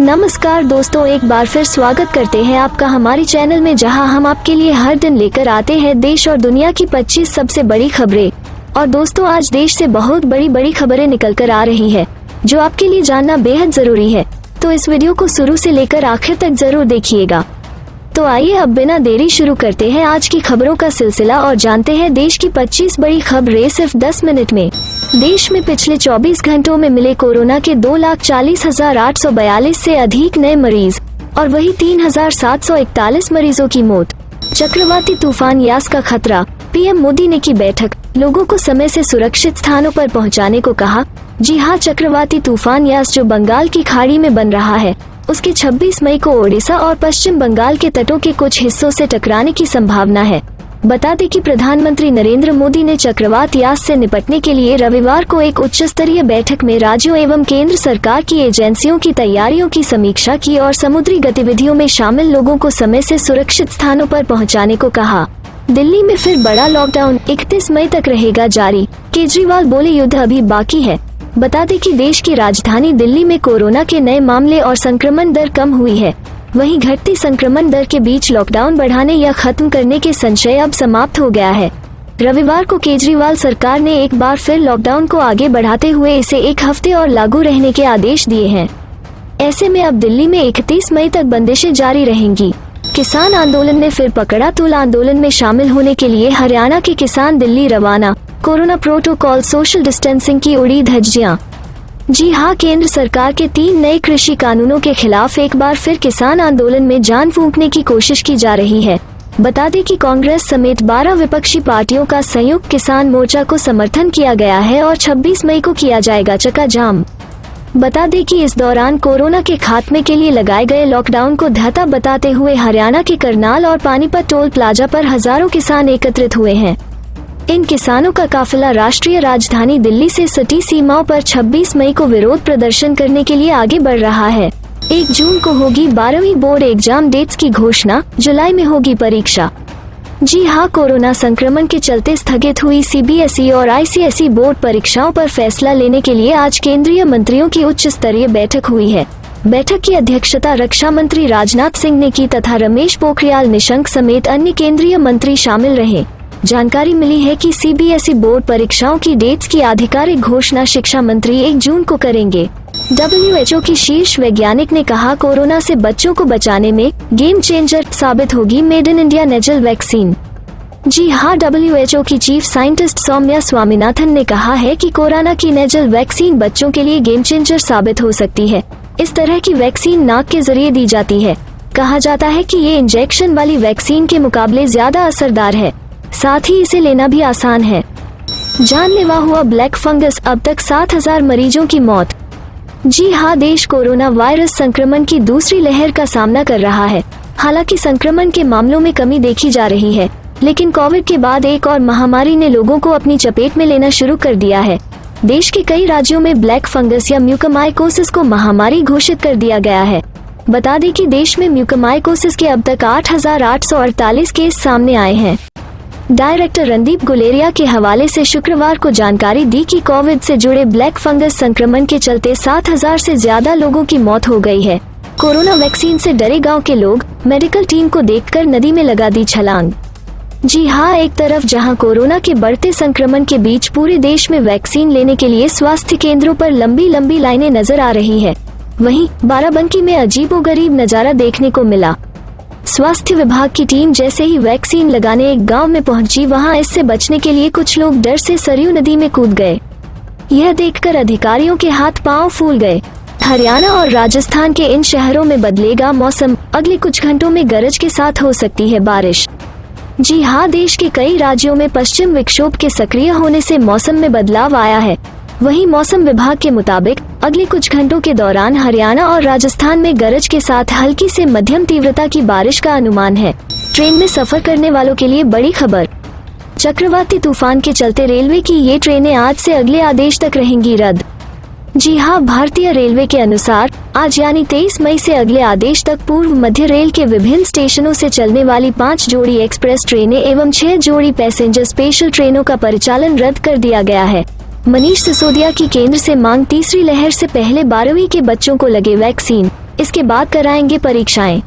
नमस्कार दोस्तों, एक बार फिर स्वागत करते हैं आपका हमारे चैनल में, जहां हम आपके लिए हर दिन लेकर आते हैं देश और दुनिया की 25 सबसे बड़ी खबरें। और दोस्तों, आज देश से बहुत बड़ी खबरें निकल कर आ रही है जो आपके लिए जानना बेहद जरूरी है। तो इस वीडियो को शुरू से लेकर आखिर तक जरूर देखिएगा। तो आइए अब बिना देरी शुरू करते हैं आज की खबरों का सिलसिला और जानते हैं देश की 25 बड़ी खबरें सिर्फ 10 मिनट में। देश में पिछले 24 घंटों में मिले कोरोना के 2,40,842 से अधिक नए मरीज और वही 3,741 मरीजों की मौत। चक्रवाती तूफान यास का खतरा, पीएम मोदी ने की बैठक, लोगों को समय से सुरक्षित स्थानों पर पहुंचाने को कहा। जी हां, चक्रवाती तूफान यास जो बंगाल की खाड़ी में बन रहा है, उसके 26 मई को ओडिशा और पश्चिम बंगाल के तटों के कुछ हिस्सों से टकराने की संभावना है। बता दें कि प्रधानमंत्री नरेंद्र मोदी ने चक्रवात यास से निपटने के लिए रविवार को एक उच्च स्तरीय बैठक में राज्यों एवं केंद्र सरकार की एजेंसियों की तैयारियों की समीक्षा की और समुद्री गतिविधियों में शामिल लोगों को समय से सुरक्षित स्थानों पर पहुंचाने को कहा। दिल्ली में फिर बड़ा लॉकडाउन 31 मई तक रहेगा जारी, केजरीवाल बोले युद्ध अभी बाकी है। बता दें कि देश की राजधानी दिल्ली में कोरोना के नए मामले और संक्रमण दर कम हुई है। वहीं घटती संक्रमण दर के बीच लॉकडाउन बढ़ाने या खत्म करने के संशय अब समाप्त हो गया है। रविवार को केजरीवाल सरकार ने एक बार फिर लॉकडाउन को आगे बढ़ाते हुए इसे 1 हफ्ते और लागू रहने के आदेश दिए हैं। ऐसे में अब दिल्ली में 31 मई तक बंदिशें जारी रहेंगी। किसान आंदोलन ने फिर पकड़ा तूल, आंदोलन में शामिल होने के लिए हरियाणा के किसान दिल्ली रवाना। कोरोना प्रोटोकॉल, सोशल डिस्टेंसिंग की उड़ी धज्जियां। जी हां, केंद्र सरकार के 3 नए कृषि कानूनों के खिलाफ एक बार फिर किसान आंदोलन में जान फूंकने की कोशिश की जा रही है। बता दें कि कांग्रेस समेत 12 विपक्षी पार्टियों का संयुक्त किसान मोर्चा को समर्थन किया गया है और 26 मई को किया जाएगा चक्का जाम। बता दें कि इस दौरान कोरोना के खात्मे के लिए लगाए गए लॉकडाउन को धता बताते हुए हरियाणा के करनाल और पानीपत टोल प्लाजा पर हजारों किसान एकत्रित हुए हैं। इन किसानों का काफिला राष्ट्रीय राजधानी दिल्ली से सटी सीमाओं पर 26 मई को विरोध प्रदर्शन करने के लिए आगे बढ़ रहा है। 1 जून को होगी 12वीं बोर्ड एग्जाम डेट्स की घोषणा, जुलाई में होगी परीक्षा। जी हां, कोरोना संक्रमण के चलते स्थगित हुई सीबीएसई और आईसीएसई बोर्ड परीक्षाओं पर फैसला लेने के लिए आज केंद्रीय मंत्रियों की उच्च स्तरीय बैठक हुई है। बैठक की अध्यक्षता रक्षा मंत्री राजनाथ सिंह ने की तथा रमेश पोखरियाल निशंक समेत अन्य केंद्रीय मंत्री शामिल रहे। जानकारी मिली है कि सीबीएसई बोर्ड परीक्षाओं की डेट्स की आधिकारिक घोषणा शिक्षा मंत्री 1 जून को करेंगे। WHO की शीर्ष वैज्ञानिक ने कहा, कोरोना से बच्चों को बचाने में गेम चेंजर साबित होगी made in India nasal vaccine. जी हां, WHO की चीफ साइंटिस्ट सौम्या स्वामीनाथन ने कहा है कि कोरोना की नेजल वैक्सीन बच्चों के लिए गेम चेंजर साबित हो सकती है। इस तरह की वैक्सीन नाक के जरिए दी जाती है। कहा जाता है कि ये इंजेक्शन वाली वैक्सीन के मुकाबले ज्यादा असरदार है, साथ ही इसे लेना भी आसान है। जानलेवा हुआ ब्लैक फंगस, अब तक 7,000 मरीजों की मौत। जी हां, देश कोरोना वायरस संक्रमण की दूसरी लहर का सामना कर रहा है। हालांकि संक्रमण के मामलों में कमी देखी जा रही है, लेकिन कोविड के बाद एक और महामारी ने लोगों को अपनी चपेट में लेना शुरू कर दिया है। देश के कई राज्यों में ब्लैक फंगस या म्यूकोमाइकोसिस को महामारी घोषित कर दिया गया है। बता दें कि देश में म्यूकोमाइकोसिस के अब तक 8,848 केस सामने आए हैं। डायरेक्टर रणदीप गुलेरिया के हवाले से शुक्रवार को जानकारी दी कि कोविड से जुड़े ब्लैक फंगस संक्रमण के चलते 7,000 से ज्यादा लोगों की मौत हो गई है। कोरोना वैक्सीन से डरे गांव के लोग मेडिकल टीम को देखकर नदी में लगा दी छलांग। जी हां, एक तरफ जहां कोरोना के बढ़ते संक्रमण के बीच पूरे देश में वैक्सीन लेने के लिए स्वास्थ्य केंद्रों पर लंबी लाइनें नजर आ रही है, वहीं बाराबंकी में अजीबोगरीब नजारा देखने को मिला। स्वास्थ्य विभाग की टीम जैसे ही वैक्सीन लगाने एक गांव में पहुंची, वहां इससे बचने के लिए कुछ लोग डर से सरयू नदी में कूद गए। यह देखकर अधिकारियों के हाथ पांव फूल गए। हरियाणा और राजस्थान के इन शहरों में बदलेगा मौसम, अगले कुछ घंटों में गरज के साथ हो सकती है बारिश। जी हां, देश के कई राज्यों में पश्चिम विक्षोभ के सक्रिय होने से मौसम में बदलाव आया है। वहीं मौसम विभाग के मुताबिक अगले कुछ घंटों के दौरान हरियाणा और राजस्थान में गरज के साथ हल्की से मध्यम तीव्रता की बारिश का अनुमान है। ट्रेन में सफर करने वालों के लिए बड़ी खबर, चक्रवाती तूफान के चलते रेलवे की ये ट्रेनें आज से अगले आदेश तक रहेंगी रद्द। जी हां, भारतीय रेलवे के अनुसार आज यानी 23 मई से अगले आदेश तक पूर्व मध्य रेल के विभिन्न स्टेशनों से चलने वाली 5 जोड़ी एक्सप्रेस ट्रेनें एवं 6 जोड़ी पैसेंजर स्पेशल ट्रेनों का परिचालन रद्द कर दिया गया है। मनीष सिसोदिया की केंद्र से मांग, तीसरी लहर से पहले 12वीं के बच्चों को लगे वैक्सीन। इसके बाद कराएंगे परीक्षाएं।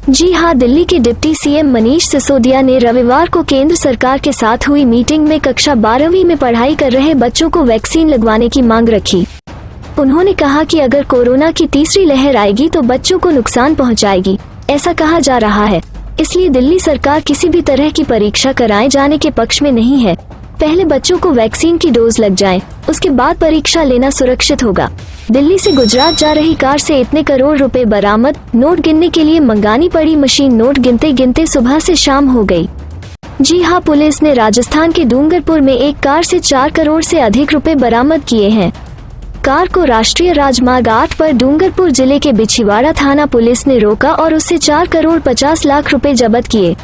जी हां, दिल्ली के डिप्टी सीएम मनीष सिसोदिया ने रविवार को केंद्र सरकार के साथ हुई मीटिंग में कक्षा 12वीं में पढ़ाई कर रहे बच्चों को वैक्सीन लगवाने की मांग रखी। उन्होंने कहा कि अगर कोरोना की तीसरी लहर आएगी तो बच्चों को नुकसान पहुंचाएगी, ऐसा कहा जा रहा है। इसलिए दिल्ली सरकार किसी भी तरह की परीक्षा कराए जाने के पक्ष में नहीं है। पहले बच्चों को वैक्सीन की डोज लग जाए, उसके बाद परीक्षा लेना सुरक्षित होगा। दिल्ली से गुजरात जा रही कार से इतने करोड़ रुपए बरामद। नोट गिनने के लिए मंगानी पड़ी मशीन, नोट गिनते गिनते सुबह से शाम हो गई। जी हां, पुलिस ने राजस्थान के डूंगरपुर में एक कार से 4 करोड़ से अधिक रुपए बरामद किए हैं। कार को राष्ट्रीय राजमार्ग 8 पर डूंगरपुर जिले के बिछीवाड़ा थाना पुलिस ने रोका और उससे 4 करोड़ 50 लाख रुपए जब्त किए।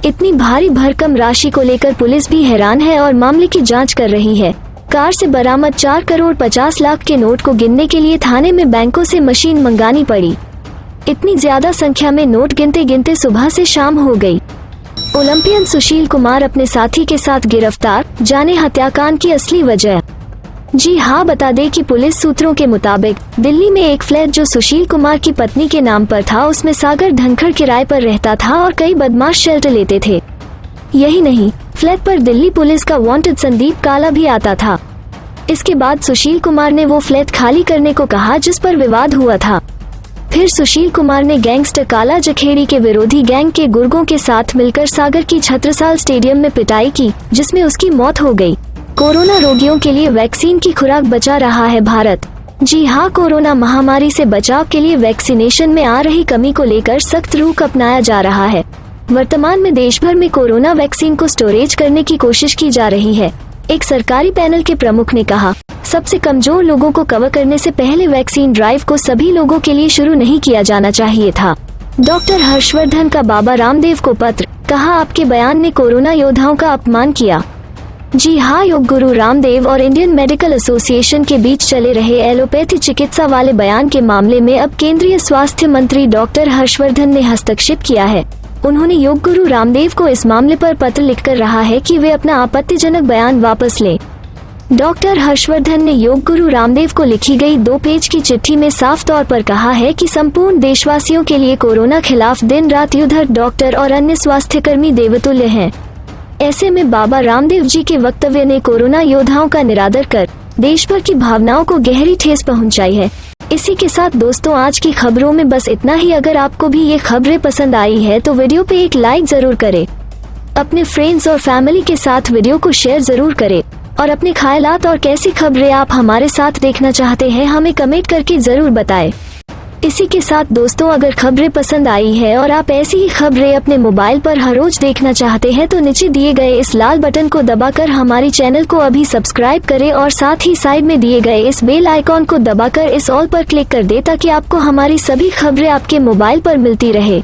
इतनी भारी भरकम राशि को लेकर पुलिस भी हैरान है और मामले की जांच कर रही है। कार से बरामद 4 करोड़ 50 लाख के नोट को गिनने के लिए थाने में बैंकों से मशीन मंगानी पड़ी। इतनी ज्यादा संख्या में नोट गिनते गिनते सुबह से शाम हो गई। ओलंपियन सुशील कुमार अपने साथी के साथ गिरफ्तार, जाने हत्याकांड की असली वजह। जी हां, बता दें कि पुलिस सूत्रों के मुताबिक दिल्ली में एक फ्लैट जो सुशील कुमार की पत्नी के नाम पर था, उसमें सागर धनखड़ किराए पर रहता था और कई बदमाश शेल्टर लेते थे। यही नहीं, फ्लैट पर दिल्ली पुलिस का वांटेड संदीप काला भी आता था। इसके बाद सुशील कुमार ने वो फ्लैट खाली करने को कहा, जिस पर विवाद हुआ था। फिर सुशील कुमार ने गैंगस्टर काला जखेड़ी के विरोधी गैंग के गुर्गों के साथ मिलकर सागर की छत्रसाल स्टेडियम में पिटाई की, जिसमें उसकी मौत हो गई। कोरोना रोगियों के लिए वैक्सीन की खुराक बचा रहा है भारत। जी हां, कोरोना महामारी से बचाव के लिए वैक्सीनेशन में आ रही कमी को लेकर सख्त रुख अपनाया जा रहा है। वर्तमान में देश भर में कोरोना वैक्सीन को स्टोरेज करने की कोशिश की जा रही है। एक सरकारी पैनल के प्रमुख ने कहा, सबसे कमजोर लोगों को कवर करने से पहले वैक्सीन ड्राइव को सभी लोगों के लिए शुरू नहीं किया जाना चाहिए था। डॉक्टर हर्षवर्धन का बाबा रामदेव को पत्र, कहा आपके बयान ने कोरोना योद्धाओं का अपमान किया। जी हां, योग गुरु रामदेव और इंडियन मेडिकल एसोसिएशन के बीच चले रहे एलोपैथी चिकित्सा वाले बयान के मामले में अब केंद्रीय स्वास्थ्य मंत्री डॉक्टर हर्षवर्धन ने हस्तक्षेप किया है। उन्होंने योग गुरु रामदेव को इस मामले पर पत्र लिखकर रहा है कि वे अपना आपत्तिजनक बयान वापस लें। डॉक्टर हर्षवर्धन ने योग गुरु रामदेव को लिखी गई 2 पेज की चिट्ठी में साफ तौर पर कहा है कि संपूर्ण देशवासियों के लिए कोरोना खिलाफ दिन रात युद्ध डॉक्टर और अन्य स्वास्थ्यकर्मी देवतुल्य हैं। ऐसे में बाबा रामदेव जी के वक्तव्य ने कोरोना योद्धाओं का निरादर कर देश भर की भावनाओं को गहरी ठेस पहुंचाई है। इसी के साथ दोस्तों, आज की खबरों में बस इतना ही। अगर आपको भी ये खबरें पसंद आई है तो वीडियो पे एक लाइक जरूर करें। अपने फ्रेंड्स और फैमिली के साथ वीडियो को शेयर जरूर करें और अपने ख्यालात और कैसी खबरें आप हमारे साथ देखना चाहते हैं हमें कमेंट करके जरूर बताएं। इसी के साथ दोस्तों, अगर खबरें पसंद आई है और आप ऐसी ही खबरें अपने मोबाइल पर हर रोज देखना चाहते हैं तो नीचे दिए गए इस लाल बटन को दबाकर हमारे चैनल को अभी सब्सक्राइब करें और साथ ही साइड में दिए गए इस बेल आइकॉन को दबाकर इस ऑल पर क्लिक कर दें ताकि आपको हमारी सभी खबरें आपके मोबाइल पर मिलती रहे।